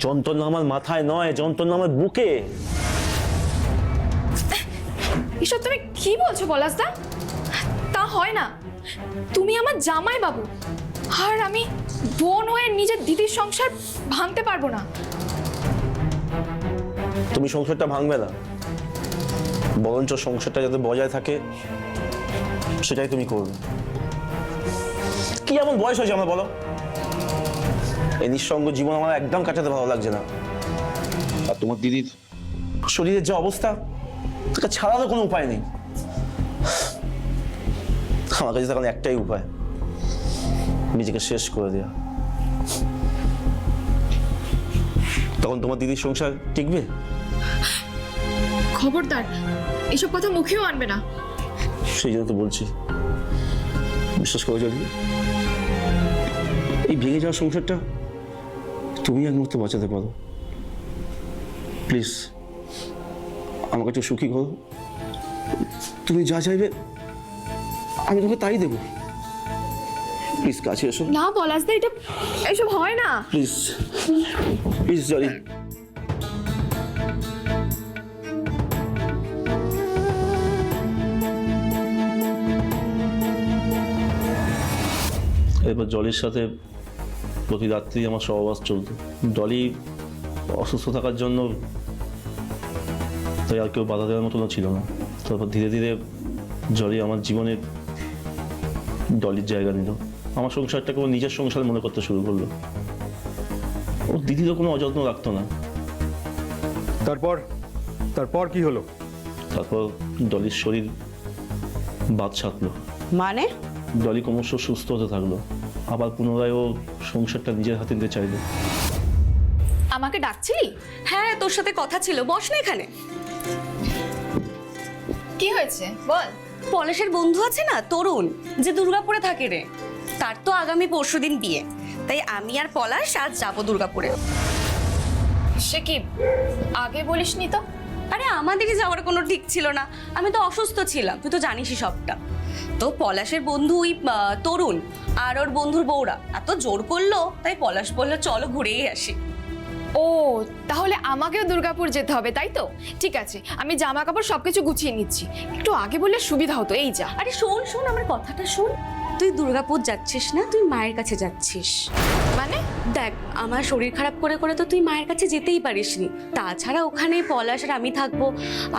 যন্ত্রণা আমার মাথায় নয়, যন্ত্রণা আমার বুকে। এসব তুমি কি বলছো পলাশদা? তা হয় না, তুমি আমার জামাই বাবু, আর আমি বোন হয়ে নিজের দিদির সংসার ভাঙতে পারবো না। তুমি সংসারটা ভাঙবে না, বরঞ্চ সংসারটা যাতে বজায় থাকে সেটাই তুমি করবে। কি এমন বয়স হয়েছে আমার বলো? এই নিঃসঙ্গ জীবন আমার একদম কাটাতে ভালো লাগছে না। আর তোমার দিদির শরীরের যে অবস্থা, তাকে ছাড়ারও কোনো উপায় নেই। আমার কাছে তখন একটাই উপায়, নিজেকে শেষ করে দেওয়া। তখন তোমার দিদির সংসার টিকবে? খবরদার, এসব কথা মুখেও আনবে না। সেই জন্য তো বলছি, বিশ্বাস করো যদি, এই ভেঙে যাওয়া সংসারটা তুমি একমাত্র বাঁচাতে পারো। প্লিজ আমাকে একটু সুখী করো। তুমি যা চাইবে আমি তোমাকে তাই দেবো। প্লিজ কাছে এসো। না পলাশদা, এটা এসব হয় না। Please please Jolly. এরপর জলির সাথে প্রতি রাত্রি আমার সহবাস চলতো। ডলি অসুস্থ থাকার জন্য তাই আর কেউ বাধা দেওয়ার মতনও ছিল না। তারপর ধীরে ধীরে জলি আমার জীবনে ডলির জায়গা নিল। আমার সংসারটাকে ও নিজের সংসার মনে করতে শুরু করলো। ও দিদিরও কোনো অযত্ন রাখতো না। তারপর কি হলো? তারপর ডলির শরীর বাদ ছাড়লো, মানে? ডলি ক্রমশ সুস্থ হতে থাকলো। আবার পুনরায় ও সংসারটা নিজের হাতে নিতে চাইলো। আমাকে ডাকছিলি? হ্যাঁ, তোর সাথে কথা ছিল, বস না এখানে। কি হয়েছে বল। পলাশের বন্ধু আছে না, তরুণ, যে দুর্গাপুরে থাকে রে, তার তো আগামী পরশুদিন বিয়ে, তাই আমি আর পলাশ আজ যাবো দুর্গাপুরে। সে কি আগে বলিসনি তো? আরে আমাদেরই যাওয়ার কোনো ঠিক ছিল না, আমি তো অসুস্থ ছিলাম, তুই তো জানিসই সবটা। তো পলাশের বন্ধু ওই তরুণ আর ওর বন্ধুর বউরা এত জোর করলো, তাই পলাশ বললো চলো ঘুরেই আসি। ও, তাহলে আমাকেও দুর্গাপুর যেতে হবে, তাই তো? ঠিক আছে, আমি জামা কাপড় সবকিছু গুছিয়ে নিচ্ছি, একটু আগে বললে সুবিধা হতো। এই যা। আরে শোন শোন, আমার কথাটা শোন। তুই দুর্গাপুর যাচ্ছিস না, তুই মায়ের কাছে যাচ্ছিস। মানে? দেখ, আমার শরীর খারাপ করে করে তো তুই মায়ের কাছে যেতেই পারিসনি। তাছাড়া ওখানে পলাশ আর আমি থাকবো,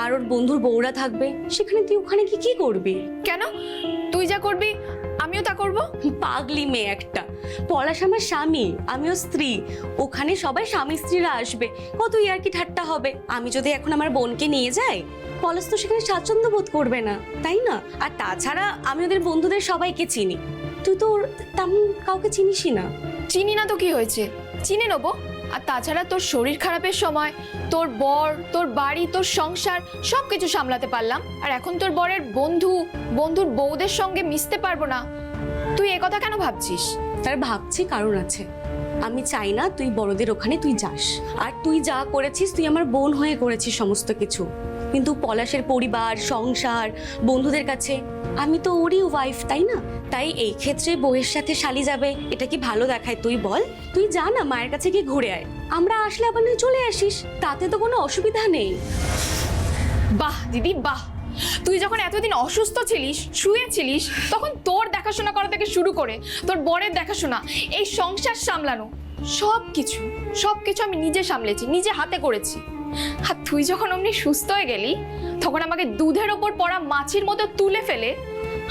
আর ওর বন্ধুর বউরা থাকবে, সেখানে তুই ওখানে কি কি করবি? কেন? তুই যা করবি আমিও তা করব? পাগলি মেয়ে একটা। পলাশ আমার স্বামী, আমিও স্ত্রী, ওখানে সবাই স্বামী স্ত্রীরা আসবে, কত ইয়ার্কি ঠাট্টা হবে। আমি যদি এখন আমার বোনকে নিয়ে যাই, পলাশ তো সেখানে স্বাচ্ছন্দ্য বোধ করবে না, তাই না? আর তাছাড়া আমি ওদের বন্ধুদের সবাইকে চিনি, তুই তো তেমন কাউকে চিনিসই না। চিনি না তো কি হয়েছে, চিনে নেবো। আর তাছাড়া তোর শরীর খারাপের সময় তোর বর, তোর বাড়ি, তোর সংসার সবকিছু সামলাতে পারলাম, আর এখন তোর বরের বন্ধুর বউদের সঙ্গে মিশতে পারবো না। তুই এ কথা কেন ভাবছিস? তার ভাবছি কারণ আছে। আমি চাই না তুই বড়দের ওখানে তুই যাস, আর তুই যা করেছিস তুই আমার বোন হয়ে করেছিস সমস্ত কিছু, কিন্তু পলাশের পরিবার, সংসার, বন্ধুদের কাছে আমি তো ওরই ওয়াইফ, তাই না? তাই এই ক্ষেত্রে বউয়ের সাথে শালি যাবে, এটা কি ভালো দেখায় তুই বল? তুই যা না, মায়ের কাছে গিয়ে ঘুরে আয়, আমরা আসলে আবার নয় চলে আসিস, তাতে তো কোনো অসুবিধা নেই। বাহ দিদি বাহ, তুই যখন এতদিন অসুস্থ ছিলিস, শুয়েছিলিস, তখন তোর দেখাশোনা করা থেকে শুরু করে তোর বরের দেখাশোনা, এই সংসার সামলানো, সবকিছু আমি নিজে সামলেছি, নিজে হাতে করেছি। আর তুই যখন অমনি সুস্থ হয়ে গেলি, তখন আমাকে দুধের ওপর পড়া মাছির মতো তুলে ফেলে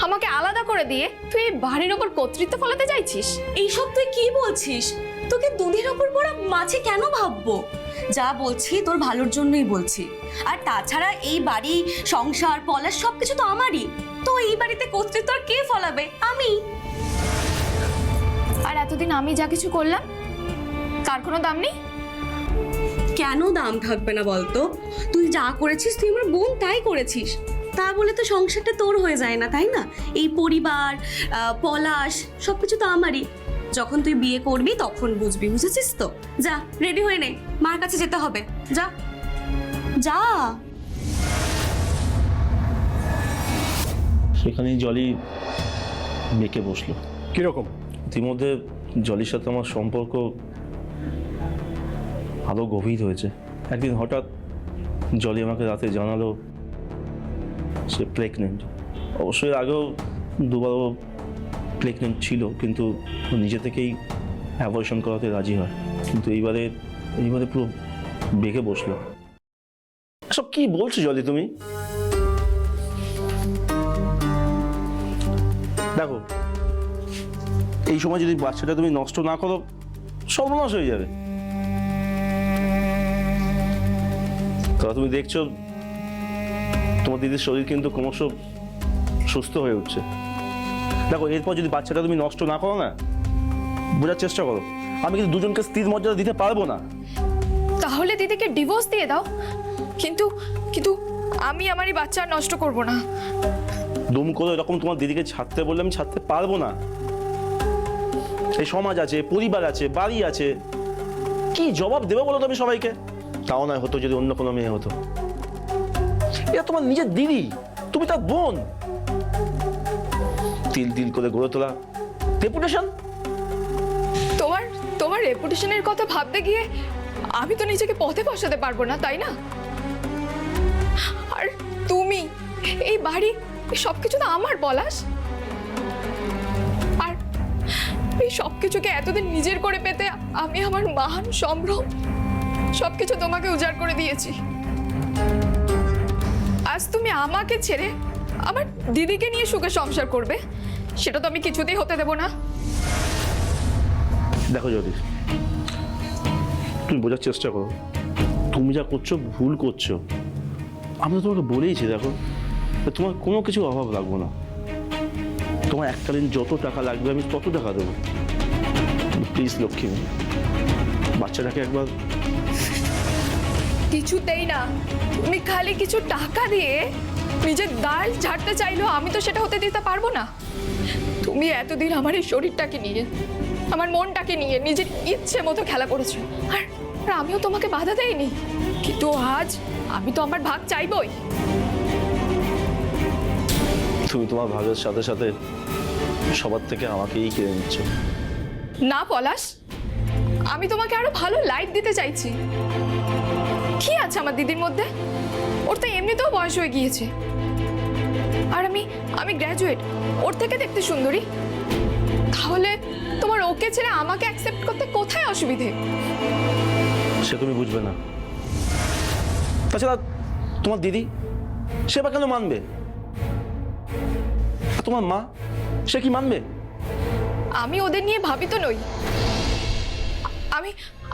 আমাকে আলাদা করে দিয়ে তুই এই বাড়ির ওপর কর্তৃত্ব ফলাতে চাইছিস? এইসব তুই কি বলছিস? তোকে দুধের ওপর পড়া মাছে কেন ভাববো? যা বলছি তোর ভালোর জন্যই বলছি। আর তাছাড়া এই বাড়ি, সংসার, পলাশ সবকিছু তো আমারই, তো এই বাড়িতে কর্তৃত্ব আর কে ফলাবে? আমি। আর এতদিন আমি যা কিছু করলাম তার কোনো দাম নেই? কেন দাম থাকবে না বলতো? তুই যা করেছিস তুই আমার বোন তাই করেছিস, তা বলে তো সংসারটা তোর হয়ে যায় না, তাই না? এই পরিবার, পলাশ সবকিছু তো আমারই। যখন তুই বিয়ে করবি তখন বুঝবি, বুঝেছিস তো? যা রেডি হয়ে নে, মার কাছে যেতে হবে, যা যা। সেখানেই জলি বেঁকে বসলো। কিরকম? ইতিমধ্যে জলির সাথে আমার সম্পর্ক আরো গভীর হয়েছে। একদিন হঠাৎ জলি আমাকে রাতে জানালো সে প্রেগনেন্ট। অবশ্যই আগেও দুবারও প্রেগনেন্ট ছিল, কিন্তু নিজে থেকেই অ্যাবর্শন করাতে রাজি হয়, কিন্তু এইবারে পুরো বেঁকে বসলো। সব কি বলছো জলি তুমি? দেখো, এই সময় যদি বাচ্চাটা তুমি নষ্ট না করো, সর্বনাশ হয়ে যাবে। তো তুমি দেখছো তোমার দিদির শরীর কিন্তু ক্রমশ সুস্থ হয়ে উঠছে। দেখো, এরপর যদি বাচ্চাটা তুমি নষ্ট না করো না, বোঝার চেষ্টা করো, আমি কিন্তু দুজনকে স্থির মর্যাদা দিতে পারবো না। তাহলে দিদিকে ডিভোর্স দিয়ে দাও, কিন্তু আমি আমারই বাচ্চা আর নষ্ট করব না। দুম করে এরকম তোমার দিদিকে ছাড়তে বললে আমি ছাড়তে পারবো না। এই সমাজ আছে, পরিবার আছে, বাড়ি আছে, কি জবাব দেবে বলো তুমি সবাইকে? তাও নয় হতো যদি অন্য কোনো মেয়ে হতো। এটা তোমার নিজের দিদি, তুমি তার বোন। তিল তিল করে গড়ে তোলা রেপুটেশন। তোমার রেপুটেশনের কথা ভাবতে গিয়ে আমি তো নিজেকে পথে বসাতে পারবো না, তাই না? আর তুমি, এই বাড়ি, সবকিছু তো আমার, পলাশ। আর এই সবকিছুকে এতদিন নিজের করে পেতে আমি আমার মান, সম্ভ্রম সবকিছু তোমাকে উজাড় করে দিয়েছি। আজ তুমি আমাকে ছেড়ে আমার দিদিকে নিয়ে সুখে সংসার করবে, সেটা তো আমি কিছুতেই হতে দেব না। দেখো জ্যোতিষ, তুমি বোঝার চেষ্টা করো, তুমি যা করছো ভুল করছো। আমি তো তোমাকে বলেইছি, দেখো তোমার কোনো কিছু অভাব রাখবো না, তোমার এককালীন যত টাকা লাগবে আমি তত টাকা দেবো। প্লিজ লক্ষ্মী, বাচ্চাটাকে একবার। কিছুতেই না, তুমি খালি কিছু টাকা দিয়ে নিজের দাল ঝাড়তে চাইলেও আমি তো সেটা হতে দিতে পারবো না। তুমি তুমি এতদিন আমার এই শরীরটাকে নিয়ে, আমার মনটাকে নিয়ে নিজের ইচ্ছে মতো খেলা করেছো, আর আমিও তোমাকে বাধা দেইনি। কিন্তু আজ আমি তো আমার ভাগ চাইবই। তুমি তোমার ভাগের সাথে সাথে সবার থেকে আমাকেই কেড়ে নিচ্ছ। না পলাশ, আমি তোমাকে আরো ভালো লাইফ দিতে চাইছি। কি আছে আমার দিদির মধ্যে? ওর তো এমনিতেও বয়স হয়ে গিয়েছে, আর আমি গ্র্যাজুয়েট, ওর থেকে দেখতে সুন্দরী। তাহলে তোমার ওকে ছেড়ে আমাকে অ্যাকসেপ্ট করতে কোথায় অসুবিধে? সে তুমি বুঝবে না। তাছাড়া তোমার দিদি, সে বা কেন মানবে? আর তোমার মা, সে কি মানবে? আমি ওদের নিয়ে ভাবিত নই।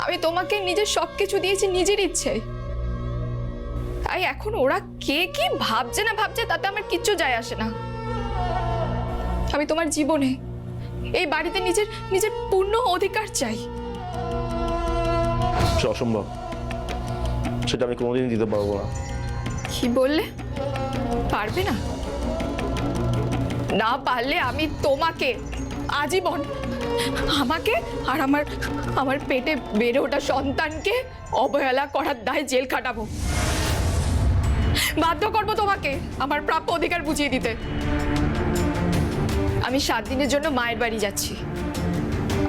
আমি তোমাকে নিজের সবকিছু দিয়েছি নিজের ইচ্ছে। তাই এখন ওরা কে কি ভাবছে না ভাবছে তাতে আমার কিচ্ছু যায় আসে না। আমি তোমার জীবনে, এই বাড়িতে নিজের পূর্ণ অধিকার চাই। সে অসম্ভব, সেটা আমি কোনোদিনই দিতে পারবো না। কি বললে? পারবে না? না পারলে আমি তোমাকে আজীবন, আমাকে আর আমার পেটে বেড়ে ওঠা সন্তানকে অবহেলা করার দায়ে জেল কাটাবো। বাধ্য করবো তোমাকে আমার প্রাপ্য অধিকার বুঝিয়ে দিতে। আমি 7 দিনের জন্য মায়ের বাড়ি যাচ্ছি।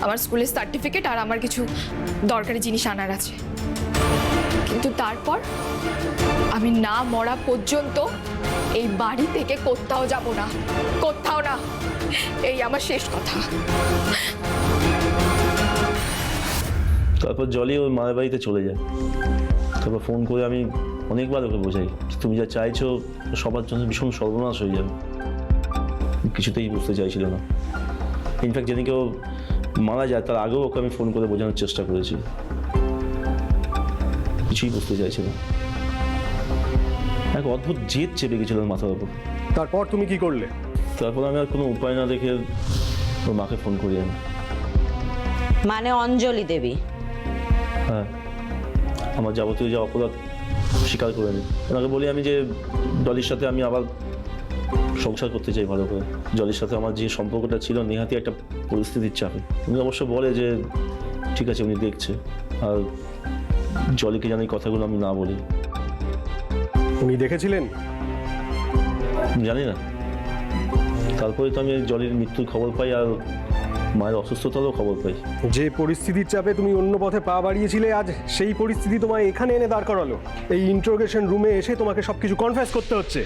আমার স্কুলের সার্টিফিকেট আর আমার কিছু দরকারি জিনিস আনার আছে। কিন্তু তারপর আমি না মরা পর্যন্ত এই বাড়ি থেকে কোথাও যাব না, কোথাও না। এই আমার শেষ কথা। তারপর জলি ওই মায়ের বাড়িতে চলে যায়। তারপর ফোন করে আমি অনেকবার ওকে বোঝাই, তুমি যা চাইছো সবার জন্য ভীষণ সর্বনাশ হয়ে যাবে। কিছুতেই বুঝতে চাইছিল না। ইনফ্যাক্ট যেদিকে ও মারা যায় তার আগেও ওকে আমি ফোন করে বোঝানোর চেষ্টা করেছি, কিছুই বুঝতে চাইছিল না। এক অদ্ভুত জেদ চেপে গেছিল মাথার উপর। তারপর তুমি কি করলে? তারপর আমি আর কোনো উপায় না দেখে ওর মাকে ফোন করি আমি। মানে অঞ্জলি দেবী? হ্যাঁ, আমার যাবতীয় যা অপরাধ স্বীকার করে নি। ওনাকে বলি আমি যে ডলির সাথে আমি আবার সংসার করতে চাই ভালো করে। জলির সাথে আমার যে সম্পর্কটা ছিল নেহাতি একটা পরিস্থিতির চাপে। উনি অবশ্য বলে যে ঠিক আছে উনি দেখছে, আর জলিকে জানি কথাগুলো আমি না বলি। উনি দেখেছিলেন? জানি না। তারপরে তো আমি জলির মৃত্যুর খবর পাই আর মায়ের অসুস্থতারও খবর পাই। যে পরিস্থিতির চাপে তুমি অন্য পথে পা বাড়িয়েছিলে, আজ সেই পরিস্থিতি তোমায় এখানে এনে দাঁড় করালো। এই ইন্টারোগেশন রুমে এসে তোমাকে সবকিছু কনফেস করতে হচ্ছে।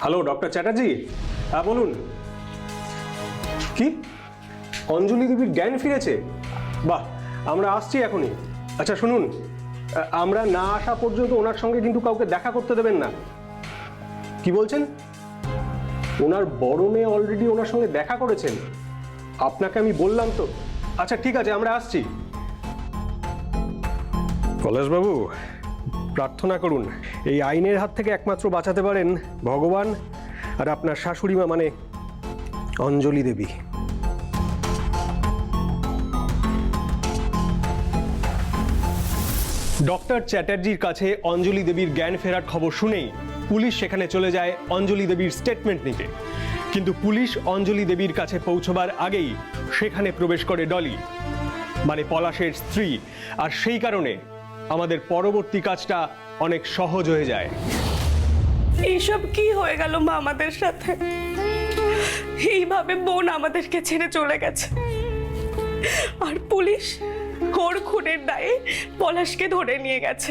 হ্যালো ডক্টর চ্যাটার্জি, হ্যাঁ বলুন। কি অঞ্জলি দেবীর জ্ঞান ফিরেছে? বাহ, আমরা আসছি এখনই। আচ্ছা শুনুন, আমরা না আসা পর্যন্ত ওনার সঙ্গে কিন্তু কাউকে দেখা করতে দেবেন না। কি বলছেন? ওনার বড় মেয়ে অলরেডি ওনার সঙ্গে দেখা করেছেন? আপনাকে আমি বললাম তো। আচ্ছা ঠিক আছে, আমরা আসছি। পলাশবাবু, প্রার্থনা করুন এই আইনের হাত থেকে একমাত্র বাঁচাতে পারেন ভগবান আর আপনার শাশুড়ি মা, মানে অঞ্জলি দেবী। ডক্টর চ্যাটার্জির কাছে অঞ্জলি দেবীর জ্ঞান ফেরার খবর শুনেই পুলিশ সেখানে চলে যায় অঞ্জলি দেবীর স্টেটমেন্ট নিতে। কিন্তু পুলিশ অঞ্জলি দেবীর কাছে পৌঁছবার আগেই সেখানে প্রবেশ করে ডলি, মানে পলাশের স্ত্রী। আর সেই কারণে আমাদের পরবর্তী কাজটা অনেক সহজ হয়ে যায়। এইসব কি হয়ে গেল মা আমাদের সাথে? এইভাবে বোন আমাদেরকে ছেড়ে চলে গেছে, আর পুলিশ ওর খুনের দায়ে পলাশকে ধরে নিয়ে গেছে।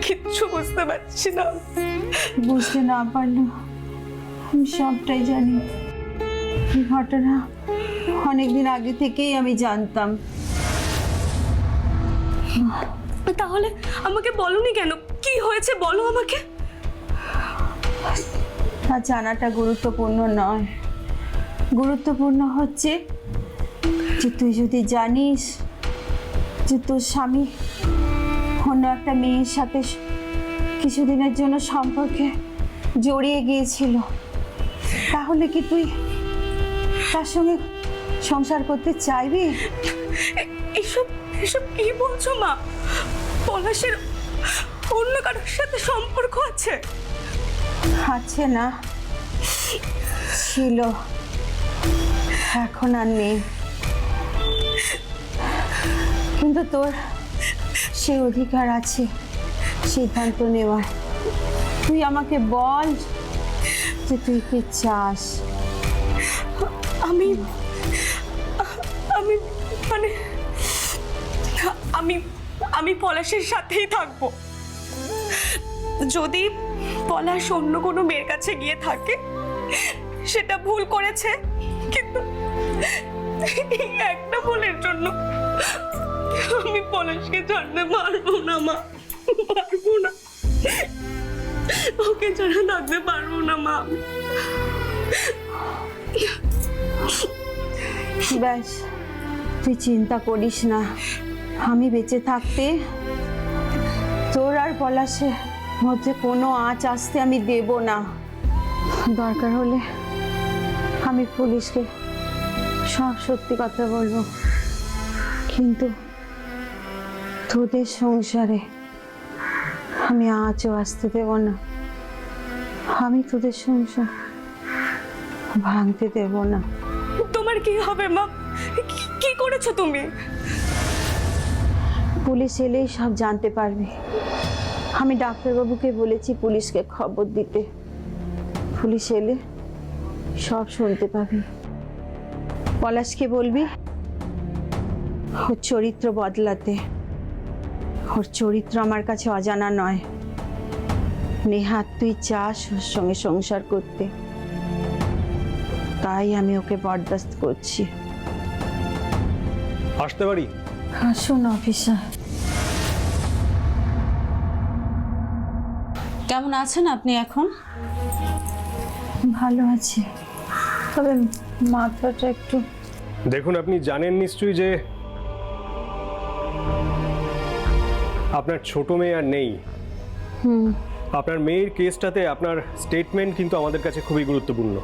কিচ্ছু বুঝতে পারছি না। বুঝতে না পারলেও আমি সবটাই জানি। এই ঘটনা অনেকদিন আগে থেকেই আমি জানতাম। তাহলে আমাকে বলনি কেন? কি হয়েছে বলো আমাকে। তা জানাটা গুরুত্বপূর্ণ নয়, গুরুত্বপূর্ণ হচ্ছে যে তুই যদি জানিস যে তোর স্বামী অন্য একটা মেয়ের সাথে কিছুদিনের জন্য সম্পর্কে জড়িয়ে গিয়েছিল, তাহলে কি তুই তার সঙ্গে সংসার করতে চাইবি? এসব এসব কি বলছো মা? পলাশের অন্য কারোর সাথে সম্পর্ক আছে? আছে না, ছিল, এখন আর নেই। কিন্তু তোর সে অধিকার আছে সিদ্ধান্ত নেওয়ার। তুই আমাকে বল যে তুই কি চাস। আমি আমি মানে আমি আমি পলাশের সাথেই থাকবো। যদি পলাশ অন্য কোনো মেয়ের কাছে গিয়ে থাকে সেটা ভুল করেছে, কিন্তু এই একটা ভুলের জন্য আমি পলাশকে ছাড়তে পারবো না মা, পারবো না। ওকে ছাড়া থাকতে পারবো না মা। ব্যাস, তুই চিন্তা করিস না। আমি বেঁচে থাকতে তোর আর পলাশের মধ্যে কোনো আঁচ আসতে আমি দেব না। দরকার হলে আমি পুলিশকে সব সত্যি কথা বলবো, কিন্তু তোদের সংসারে আমি আঁচও আসতে দেব না। আমি তোদের সংসার ভাঙতে দেব না। তোমার কি হবে মা? কি করেছো তুমি? পুলিশ এলেই সব জানতে পারবে। আমি ডাক্তারবাবুকে বলেছি পুলিশকে খবর দিতে। পুলিশ এলে সব শুনতে পাবি। পলাশকে বলবি ওর চরিত্র বদলাতে। ওর চরিত্র আমার কাছে অজানা নয়। নেহাত তুই চাস ওর সঙ্গে সংসার করতে, তাই আমি ওকে বরদাস্ত করছি। আসতে পারি? আসুন অফিসার। কেমন আছেন আপনি এখন? ভালো আছি, তবে মাথাটা একটু। দেখুন, আপনি জানেন নিশ্চয়ই যে আপনার ছোট মেয়ে আর নেই। আপনার মেয়ের কেসটাতে আপনার স্টেটমেন্ট কিন্তু আমাদের কাছে খুবই গুরুত্বপূর্ণ,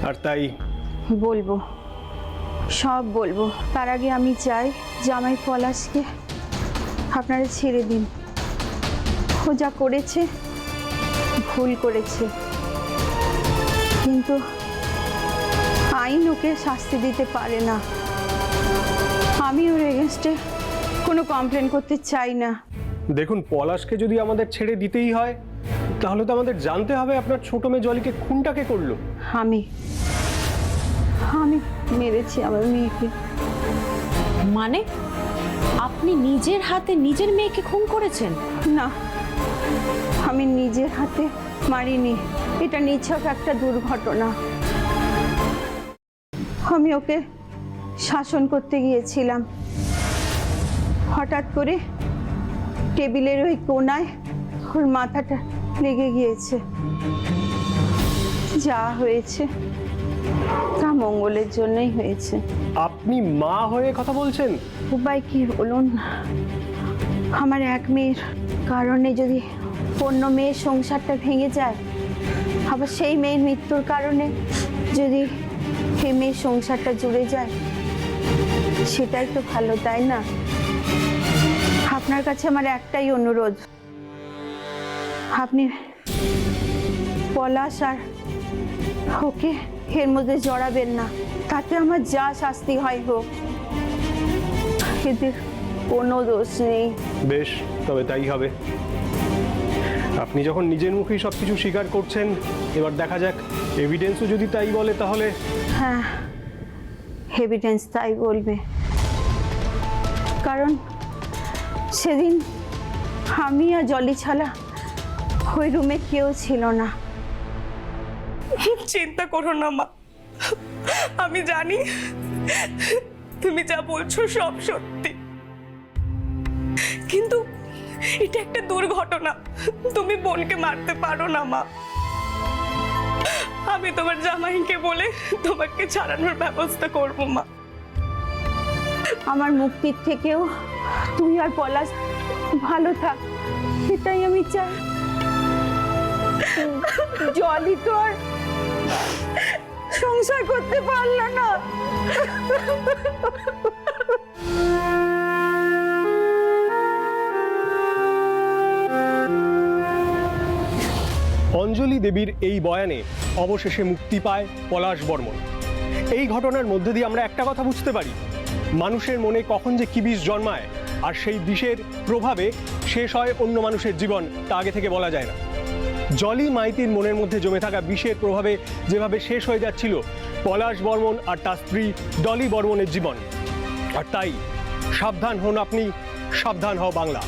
আর তাই বলবো, সব বলবো। তার আগে আমি চাই জামাই পলাশকে আপনারা ছেড়ে দিন। ও যা করেছে ভুল করেছে, কিন্তু আইন ওকে শাস্তি দিতে পারে না। আমি ওর এগেনস্টে কোনো কমপ্লেন করতে চাই না। দেখুন, পলাশকে যদি আমাদের ছেড়ে দিতেই হয় তাহলে তো আমাদের জানতে হবে আপনার ছোট মেয়ে জলিকে খুনটা কে করলো। আমি মেরেছি আমার মেয়েকে। মানে আপনি নিজের হাতে নিজের মেয়েকে খুন করেছেন? না, আমি নিজের হাতে মারিনি। এটা নিছক একটা দুর্ঘটনা। আমি ওকে শাসন করতে গিয়েছিলাম, হঠাৎ করে টেবিলের ওই কোণায় ওর মাথাটা লেগে গিয়েছে। যা হয়েছে তা মঙ্গলের জন্যই হয়েছে। আপনি মা হয়ে কথা বলছেন? উপায় কি বলুন? আমার এক মেয়ের কারণে যদি অন্য মেয়ের সংসারটা ভেঙে যায়, আবার সেই মেয়ের মৃত্যুর কারণে যদি সেই মেয়ের সংসারটা জুড়ে যায়, সেটাই তো ভালো, তাই না? আপনার কাছে আমার একটাই অনুরোধ, আপনি পলাশ আর ওকে এর মধ্যে জড়াবেন না। তাতে আমার যা শাস্তি হয় হোক, এদের কোনো দোষ নেই। বেশ, তবে তাই হবে। আপনি যখন নিজের মুখেই সব কিছু স্বীকার করছেন, এবার দেখা যাক এভিডেন্সও যদি তাই বলে তাহলে। হ্যাঁ, এভিডেন্স তাই বলবে, কারণ সেদিন আমি আর জলি ছাড়া ওই রুমে কেউ ছিল না। চিন্তা করো না মা, আমি জানি তুমি যা বলছো সব সত্যি, কিন্তু এটা একটা দুর্ঘটনা। তুমি বোনকে মারতে পারো না মা। আমি তোমার জামাইকে বলে তোমাকে ছাড়ানোর ব্যবস্থা করবো মা। আমার মুক্তির থেকেও তুই আর পলাশ ভালো থাক, এটাই আমি চাই। জলি তো আর সংসার করতে পারল না। অঞ্জলি দেবীর এই বয়ানে অবশেষে মুক্তি পায় পলাশ বর্মণ। এই ঘটনার মধ্যে দিয়ে আমরা একটা কথা বুঝতে পারি, মানুষের মনে কখন যে কি বিষ জন্মায় আর সেই বিষের প্রভাবে শেষ হয় অন্য মানুষের জীবন, তা আগে থেকে বলা যায় না। জলি মাইতির মনের মধ্যে জমে থাকা বিষের প্রভাবে যেভাবে শেষ হয়ে যাচ্ছিল পলাশ বর্মণ আর তার স্ত্রী ডলি বর্মণের জীবন। আর তাই সাবধান হন আপনি, সাবধান হও বাংলা।